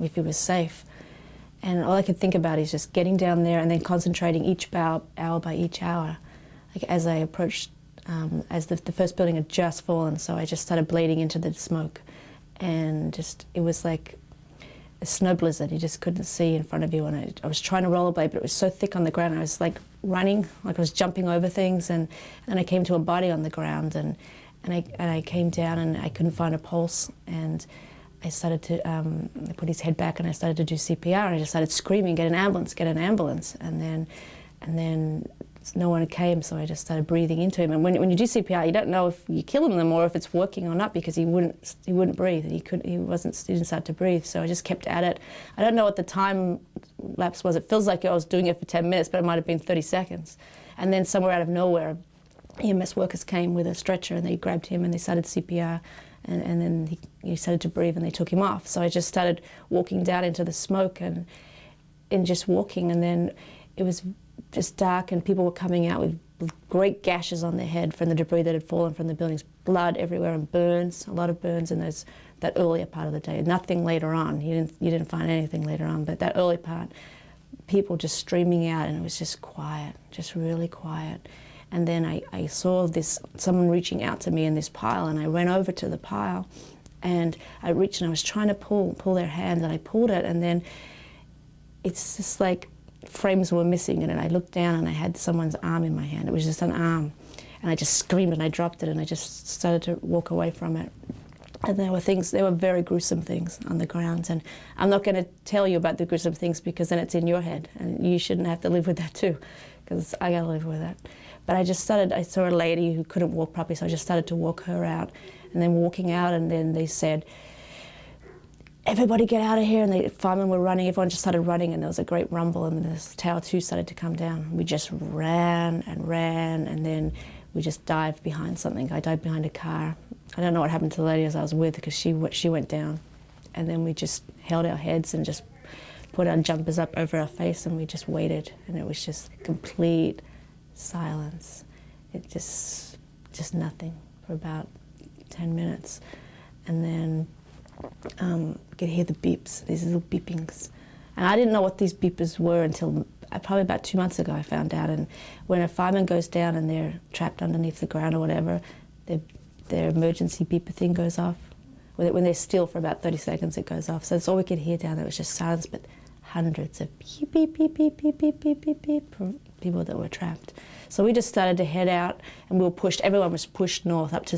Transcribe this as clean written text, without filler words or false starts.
if he was safe. And all I could think about is just getting down there and then concentrating each hour by each hour. Like as I approached, as the first building had just fallen, so I just started bleeding into the smoke. And just, it was like a snow blizzard. You just couldn't see in front of you. And I was trying to rollerblade, but it was so thick on the ground. I was like running, like I was jumping over things. And I came to a body on the ground, and I came down and I couldn't find a pulse. And I started to, I put his head back and I started to do CPR, and I just started screaming, get an ambulance, get an ambulance. And then no one came, so I just started breathing into him. And when you do CPR, you don't know if you're killing them or if it's working or not, because he wouldn't breathe. He didn't start to breathe. So I just kept at it. I don't know what the time lapse was. It feels like I was doing it for 10 minutes, but it might have been 30 seconds. And then somewhere out of nowhere, EMS workers came with a stretcher and they grabbed him and they started CPR. And then he started to breathe and they took him off. So I just started walking down into the smoke and just walking, and then it was just dark and people were coming out with great gashes on their head from the debris that had fallen from the buildings, blood everywhere and burns, a lot of burns in that earlier part of the day. Nothing later on, you didn't find anything later on, but that early part, people just streaming out, and it was just quiet, just really quiet. And then I saw someone reaching out to me in this pile, and I ran over to the pile and I reached and I was trying to pull their hand, and I pulled it, and then it's just like frames were missing, and I looked down and I had someone's arm in my hand. It was just an arm, and I just screamed and I dropped it and I just started to walk away from it. And there were very gruesome things on the ground, and I'm not going to tell you about the gruesome things because then it's in your head and you shouldn't have to live with that too, because I got to live with that. But I saw a lady who couldn't walk properly, so I just started to walk her out. And then walking out, and then they said, everybody get out of here, and the firemen were running, everyone just started running, and there was a great rumble, and then the tower 2 started to come down. We just ran and ran, and then we just dived behind something. I dived behind a car. I don't know what happened to the lady as I was with, because she went down. And then we just held our heads and just put our jumpers up over our face, and we just waited, and it was just complete silence. It just nothing for about 10 minutes. And then you could hear the beeps, these little beepings. And I didn't know what these beepers were until probably about 2 months ago I found out. And when a fireman goes down and they're trapped underneath the ground or whatever, their emergency beeper thing goes off. When they're still for about 30 seconds, it goes off. So that's all we could hear down there was just silence, but hundreds of beep, beep, beep, beep, beep, beep, beep, beep, beep, from people that were trapped. So we just started to head out, and we were pushed, everyone was pushed north up to